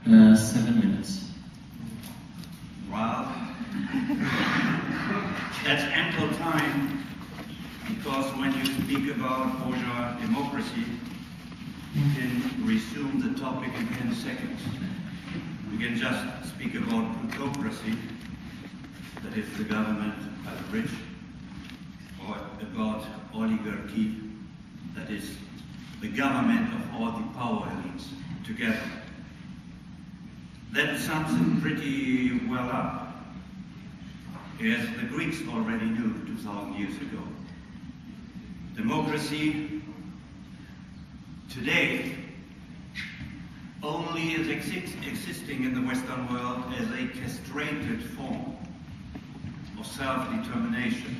7 minutes. Wow. That's ample time, because when you speak about bourgeois democracy, you can resume the topic in 10 seconds. You can just speak about plutocracy, that is the government by the rich, or about oligarchy, that is the government of all the power elites together. That sums it pretty well up, as the Greeks already knew 2,000 years ago. Democracy today only is existing in the Western world as a castrated form of self-determination.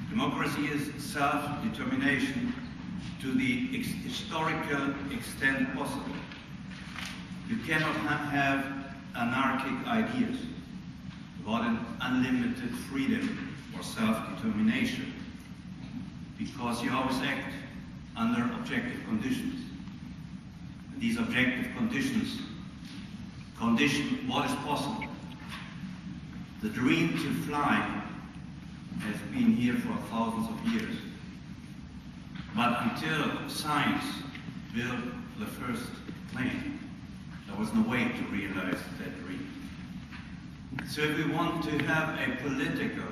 Democracy is self-determination to the historical extent possible. You cannot have anarchic ideas about an unlimited freedom or self-determination, because you always act under objective conditions. And these objective conditions condition what is possible. The dream to fly has been here for thousands of years. But until science built the first plane, there was no way to realize that dream. So if we want to have a political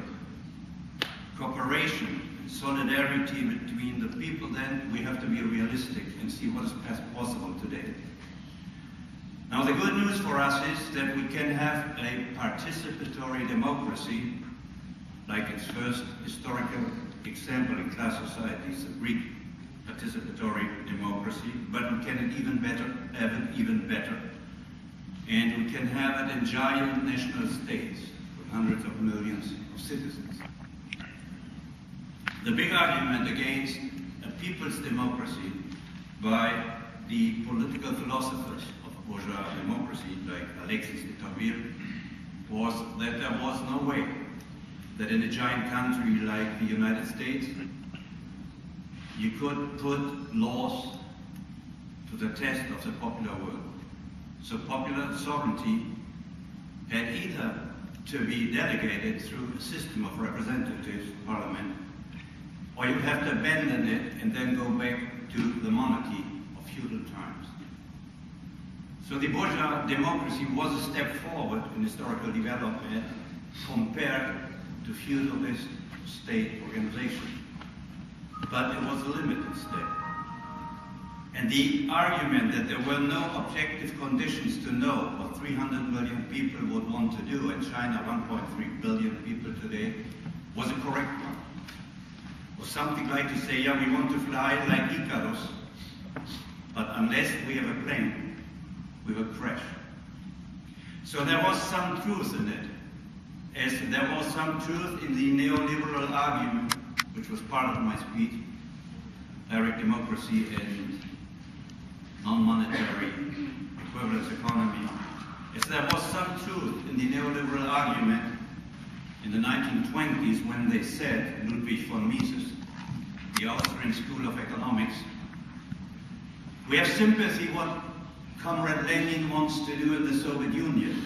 cooperation and solidarity between the people, then we have to be realistic and see what is possible today. Now, the good news for us is that we can have a participatory democracy, like its first historical example in class societies, the Greek participatory democracy, but we can have it even better. And we can have it in giant national states with hundreds of millions of citizens. The big argument against a people's democracy by the political philosophers of bourgeois democracy, like Alexis de Tocqueville, was that there was no way that in a giant country like the United States, you could put laws to the test of the popular will. So popular sovereignty had either to be delegated through a system of representatives, parliament, or you have to abandon it and then go back to the monarchy of feudal times. So the bourgeois democracy was a step forward in historical development compared to feudalist state organization. But it was a limited step. And the argument that there were no objective conditions to know what 300 million people would want to do, and China 1.3 billion people today, was a correct one. Or something like to say, yeah, we want to fly like Icarus, but unless we have a plane, we will crash. So there was some truth in it, as there was some truth in the neoliberal argument, which was part of my speech, direct democracy and non-monetary equivalence economy, as there was some truth in the neoliberal argument in the 1920s when they said, Ludwig von Mises, the Austrian School of Economics, we have sympathy what Comrade Lenin wants to do in the Soviet Union.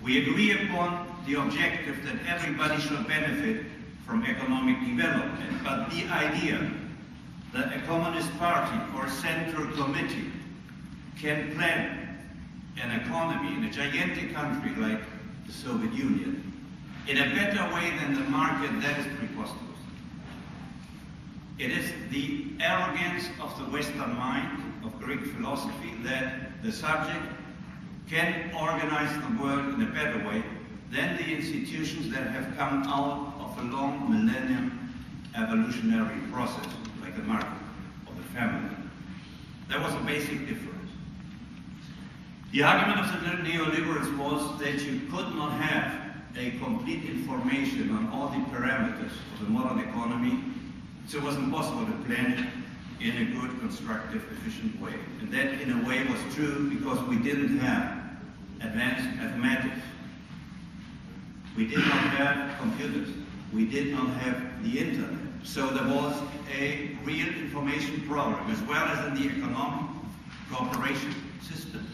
We agree upon the objective that everybody shall benefit from economic development, but the idea that a communist party or a central committee can plan an economy in a gigantic country like the Soviet Union in a better way than the market, that is preposterous. It is the arrogance of the Western mind, of Greek philosophy, that the subject can organize the world in a better way than the institutions that have come out of a long millennium evolutionary process, like the market or the family. There was a basic difference. The argument of the neoliberals was that you could not have a complete information on all the parameters of the modern economy, so it was impossible to plan it in a good, constructive, efficient way. And that, in a way, was true because we didn't have advanced mathematics. We did not have computers. We did not have the internet. So there was a real information problem, as well as in the economic cooperation system.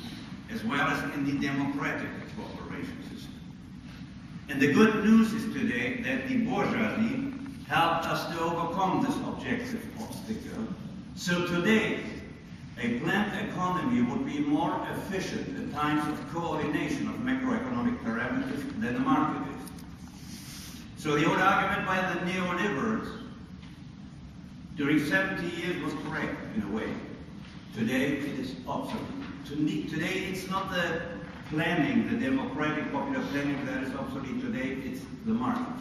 as well as in the democratic cooperation system. And the good news is today that the bourgeoisie helped us to overcome this objective obstacle. So today, a planned economy would be more efficient in times of coordination of macroeconomic parameters than the market is. So the old argument by the neoliberals during 70 years was correct in a way. Today it is obsolete. Today it's not the planning, the democratic popular planning that is obsolete. Today it's the market.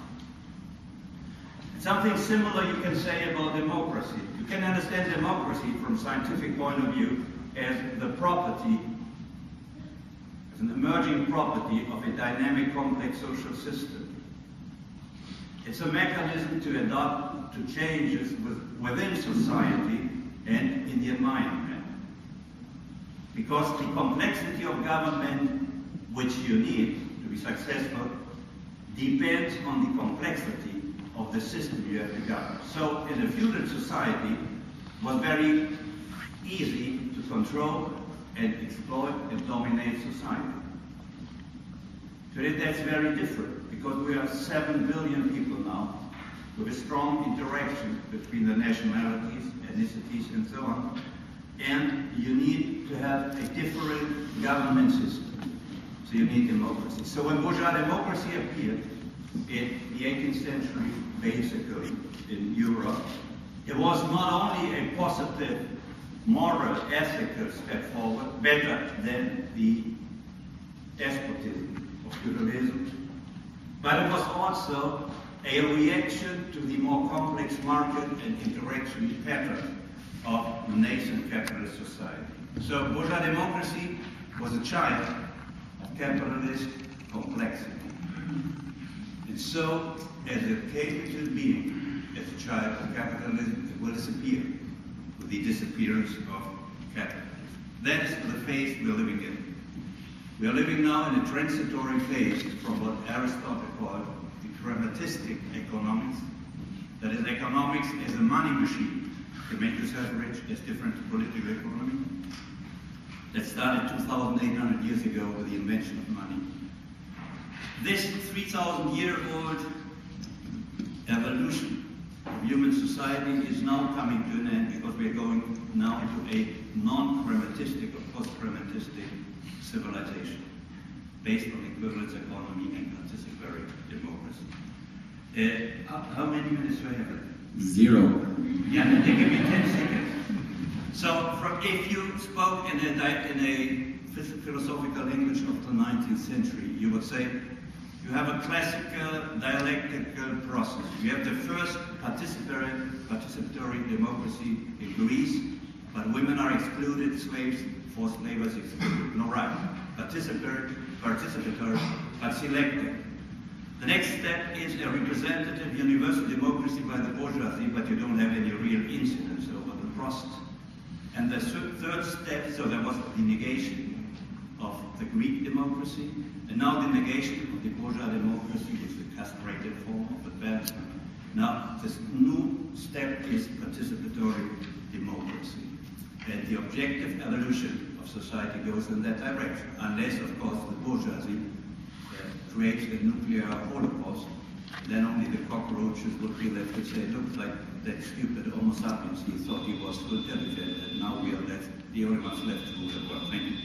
Something similar you can say about democracy. You can understand democracy from a scientific point of view as the property, as an emerging property of a dynamic, complex social system. It's a mechanism to adapt to changes within society and in the environment. Because the complexity of government which you need to be successful depends on the complexity of the system you have to govern. So in a feudal society, it was very easy to control and exploit and dominate society. Today that's very different because we are 7 billion people now with a strong interaction between the nationalities, ethnicities and so on. And you need to have a different government system. So you need democracy. So when bourgeois democracy appeared in the 18th century, basically in Europe, it was not only a positive, moral, ethical step forward, better than the despotism of feudalism, but it was also a reaction to the more complex market and interaction pattern of nascent capitalist society. So bourgeois democracy was a child of capitalist complexity. And so, as it came into being as a child of capitalism, it will disappear with the disappearance of capitalism. That is the phase we're living in. We are living now in a transitory phase from what Aristotle called the pragmatistic economics. That is, economics as a money machine to make yourself rich as different to political economy. That started 2,800 years ago with the invention of money. This 3,000-year-old evolution of human society is now coming to an end because we are going now into a non-pragmatistic or post-pragmatistic civilization based on equivalence economy and participatory democracy. How many minutes do I have left? 0. Yeah, they give me 10 seconds. So if you spoke in a philosophical English of the 19th century, you would say you have a classical dialectical process. You have the first participatory democracy in Greece, but women are excluded, forced labor is excluded. No right. Participatory, but selective. The next step is a representative universal democracy by the bourgeoisie, but you don't have any real incidence over the process. And the third step, so there was the negation of the Greek democracy, and now the negation of the bourgeois democracy, which is the castrated form of advancement. Now, this new step is participatory democracy. And the objective evolution of society goes in that direction, unless, of course, the bourgeoisie creates a nuclear holocaust. Then only the cockroaches would be left to say, look, like that stupid Homo sapiens, he thought he was good intelligent, and now we are left, the only ones left to rule the world. Thank you.